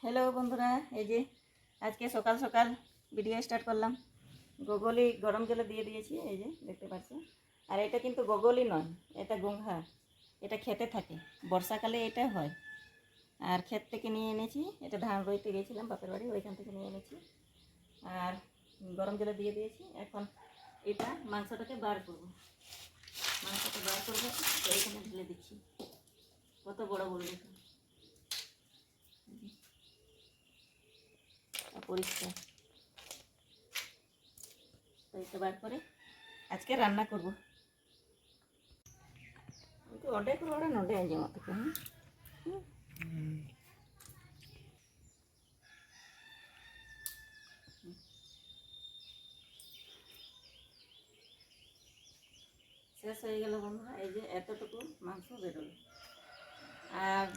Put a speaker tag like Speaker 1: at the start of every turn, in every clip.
Speaker 1: Hello বন্ধুরা, এই যে আজকে সকাল সকাল ভিডিও স্টার্ট করলাম। গোগলি গরম জলে দিয়ে দিয়েছি, এই যে দেখতে পাচ্ছ। আর এটা কিন্তু গোগলি নয়, এটা গঙ্ঘা। এটা খেতে থাকে, বর্ষাকালে এটা হয়। আর ক্ষেত থেকে নিয়ে এনেছি, এটা ধান রইতে গিয়েছিলাম বাপের বাড়ি, ওইখান থেকে নিয়ে এনেছি। আর গরম জলে দিয়ে দিয়েছি। এখন এটা মাংসটাকে বার করবো। মাংসটা বার করবো, তো এইখানে ঢেলে দিচ্ছি। কত বড় বড় দেখুন, পরিষ্কার। তো এটা বার করে আজকে রান্না করবো। অনেক বড় নডে আজ মতো শেষ হয়ে গেল বন্ধুরা। এই যে এতটুকু মাংস বেরোলো। আর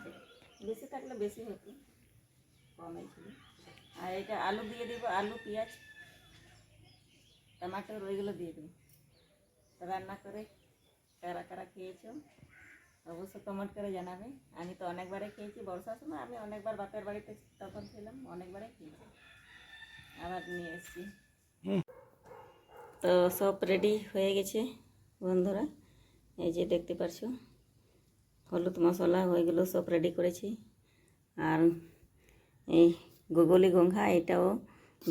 Speaker 1: বেশি থাকলে বেশি হতো, কমই ছিল। আর এটা আলু দিয়ে দেবো, আলু পেঁয়াজ টমাটোর ওইগুলো দিয়ে দেবো। রান্না করে কারা কারা খেয়েছো অবশ্যই কমেন্ট করে জানাবে। আমি তো অনেকবারই খেয়েছি, বর্ষার সময় আমি অনেকবার বাপের বাড়িতে তখন ছিলাম, অনেকবারই খেয়েছি, আবার নিয়ে এসেছি। তো সব রেডি হয়ে গেছে বন্ধুরা, এই যে দেখতে পাচ্ছ। হলুদ মশলা ওইগুলো সব রেডি করেছি। আর এই গোগলি গঙ্ঘা এটাও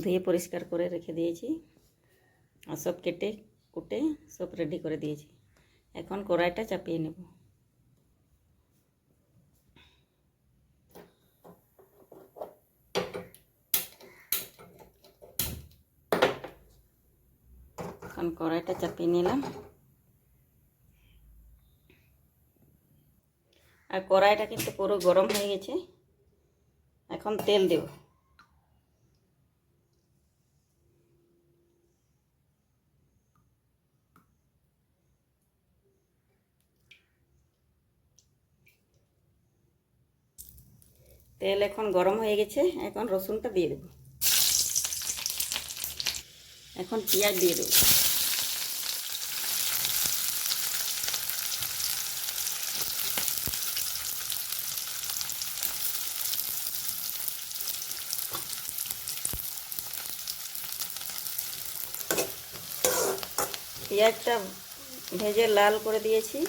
Speaker 1: ধুয়ে পরিষ্কার করে রেখে দিয়েছি। আর সব কেটে কুটে সব রেডি করে দিয়েছি। এখন কড়াইটা চাপিয়ে নেব। এখন কড়াইটা চাপিয়ে নিলাম। আর কড়াইটা কিন্তু পুরো গরম হয়ে গেছে। এখন তেল দেব। তেল এখন গরম হয়ে গেছে, এখন রসুনটা দিয়ে দেব। এখন পেঁয়াজ দিয়ে দেব। পেঁয়াজটা ভেজে লাল করে দিয়েছি।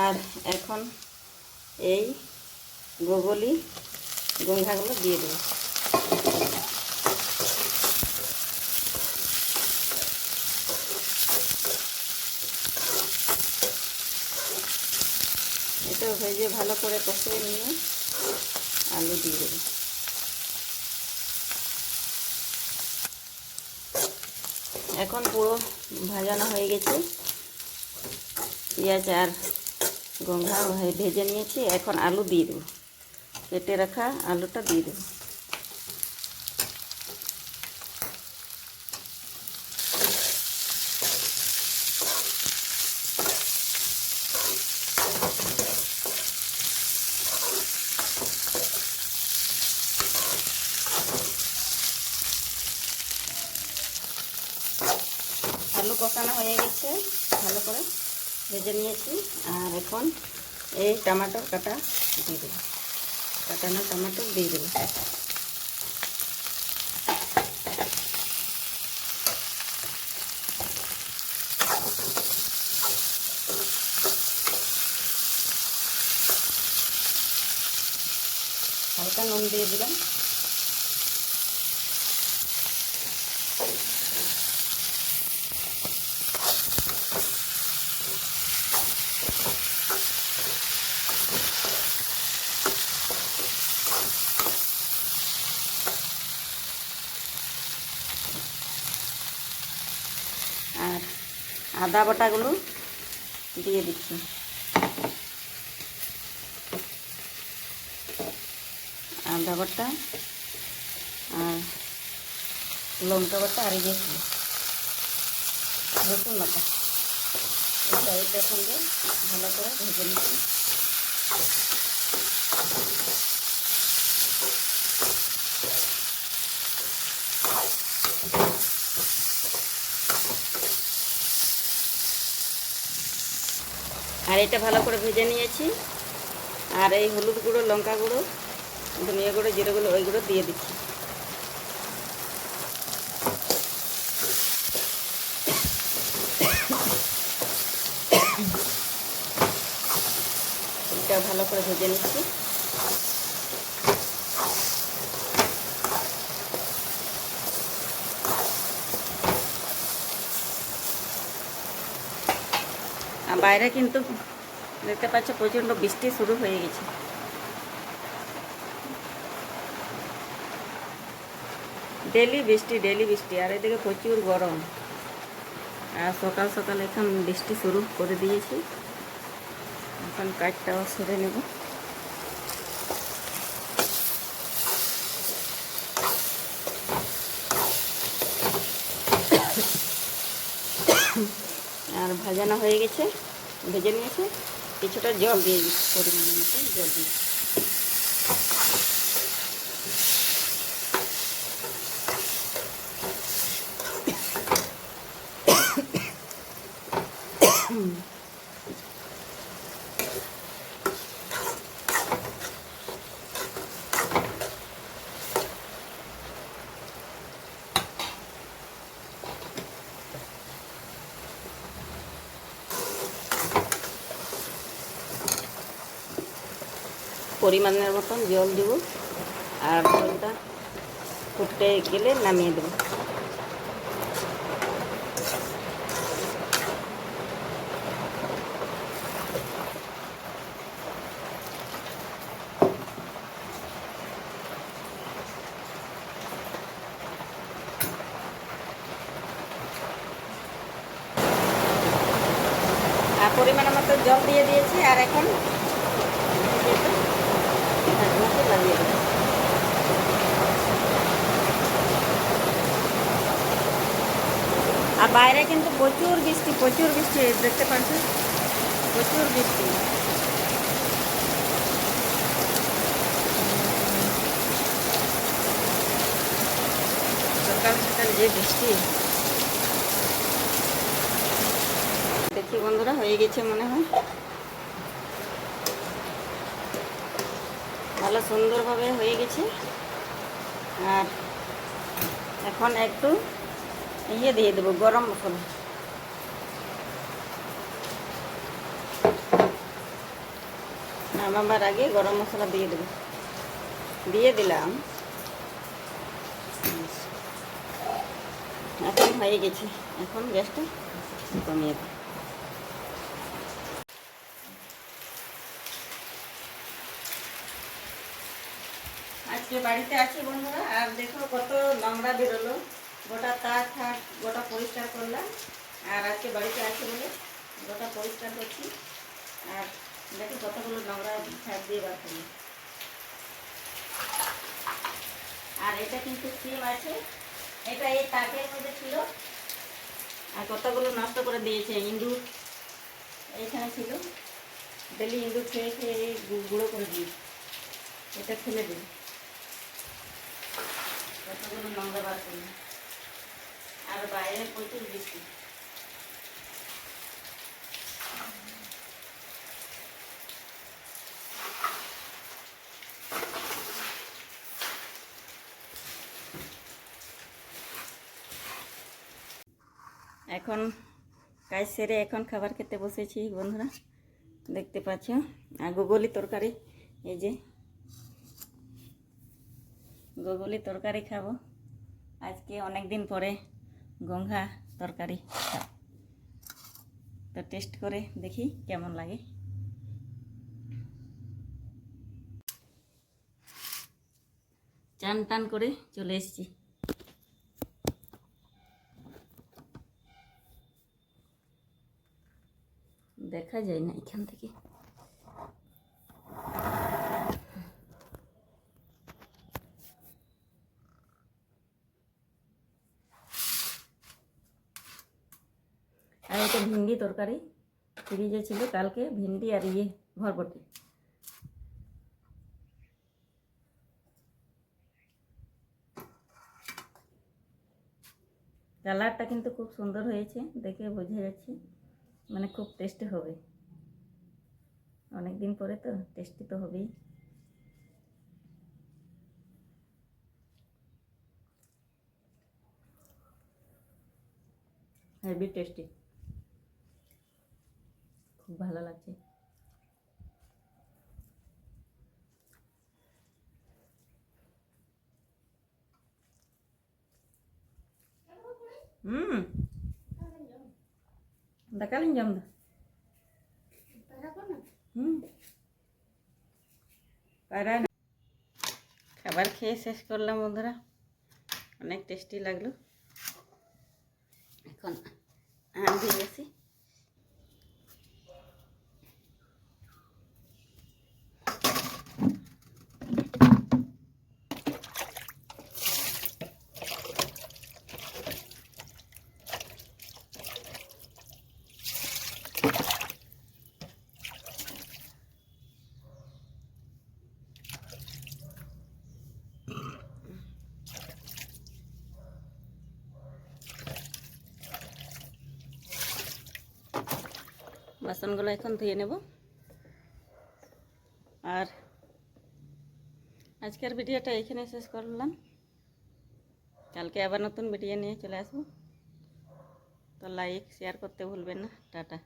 Speaker 1: আর এখন এই গোগলি গঙ্ঘাগুলো দিয়ে দেব। এটা ভেজে ভালো করে কষিয়ে নিয়ে আলু দিয়ে দেব। এখন পুরো ভাজানো হয়ে গেছে, পেঁয়াজ আর গঙ্ঘা ভেজে নিয়েছি। এখন আলু দিয়ে দেব, কেটে রাখা আলুটা দিয়ে দেব। আলু কষানো হয়ে গেছে, ভালো করে ভেজে নিয়েছি। আর এখন এই টমাটোর কাটা দিয়ে দেবো, কাটানো টমেটো দিয়ে দেবো। হালকা নুন দিয়ে দিলাম। আর আদা বাটাগুলো দিয়ে দিচ্ছি। আদা বাটা আর লঙ্কা বাটা আর দিয়েছি রসুন বাটা। এটার সঙ্গে ভালো করে ভেজে নিচ্ছি। আর এটা ভালো করে ভেজে নিয়েছি। আর এই হলুদ গুঁড়ো লঙ্কা গুঁড়ো ধনিয়া গুঁড়ো জিরে গুঁড়ো ওইগুলো দিয়ে দিচ্ছি। এটা ভালো করে ভেজে নিচ্ছি। আর বাইরে কিন্তু দেখতে পাচ্ছ প্রচণ্ড বৃষ্টি শুরু হয়ে গেছে। ডেলি বৃষ্টি আর এদিকে প্রচুর গরম। আর সকাল সকাল এখন বৃষ্টি শুরু করে দিয়েছি। এখন কাঠটাও সরে নেব। আর ভাজানো হয়ে গেছে, ভেজে নিয়েছে। কিছুটা জল দিয়ে দিচ্ছি, পরিমাণ মতো জল দিয়ে। পরিমাণের মতন জল দেব, আর জলটা ফুটতে গেলে নামিয়ে দেব। আর পরিমাণ মতো জল দিয়ে দিয়েছি। আর এখন লাগিয়ে দেবো। আর বাইরে কিন্তু প্রচুর বৃষ্টি দেখতে পাচ্ছেন, প্রচুর বৃষ্টি। সকাল সকাল যে বৃষ্টি, দেখি বন্ধুরা হয়ে গেছে মনে হয়। ভালো সুন্দরভাবে হয়ে গেছে। আর এখন একটু ইয়ে দিয়ে দেবো, গরম মশলা। নামাবার আগে গরম মশলা দিয়ে দেবো। দিয়ে দিলাম। এখন হয়ে গেছে। এখন গ্যাসটা কমিয়ে দেবো। আজকে বাড়িতে আছি বন্ধুরা। আর দেখো কত নোংরা বেরোলো। গোটা তাক থাক গোটা পরিষ্কার করলাম। আর আজকে বাড়িতে আছি বলে গোটা পরিষ্কার করছি। আর দেখো কতগুলো নোংরা ছাদ দিয়ে বার করলাম। আর এটা কিন্তু সিম আছে, এটা এই তাকের মধ্যে ছিল। আর কতগুলো নষ্ট করে দিয়েছে ইঁদুর, এইখানে ছিল। ডেলি ইঁদুর খেয়ে খেয়ে গুঁড়ো করে দিয়েছে। এটা ফেলে দিই। কতগুলো নোংরা বার করলাম। আর বাইরে প্রচুর বৃষ্টি। এখন কাজ সেরে এখন খাবার খেতে বসেছি বন্ধুরা, দেখতে পাচ্ছ। আর গুগলি তরকারি, এই যে গুগলি তরকারি খাবো আজকে। অনেক দিন পরে গঙ্ঘা তরকারি খাবো, তো টেস্ট করে দেখি কেমন লাগে। চান টান করে চলে এসেছি। দেখা যায় না এখান থেকে। আর এটা ভিন্ডি তরকারি ফ্রিজে ছিল কালকে, ভিন্ডি আর ইয়ে ভরবটি। কালারটা কিন্তু খুব সুন্দর হয়েছে, দেখে বোঝা যাচ্ছে মানে খুব টেস্টি হবে। অনেক দিন পরে তো টেস্টি তো হবেই। হেভি টেস্টি, খুব ভালো লাগছে। দেখালেন জম দা। খাবার খেয়ে শেষ করলাম বন্ধুরা, অনেক টেস্টি লাগলো। এখন আম দিয়ে গেছি। বাসনগুলো এখন ধুয়ে নেব। আর আজকের ভিডিওটা এখানে শেষ করলাম, কালকে আবার নতুন ভিডিও নিয়ে চলে আসবো। তো লাইক শেয়ার করতে ভুলবেন না। টাটা।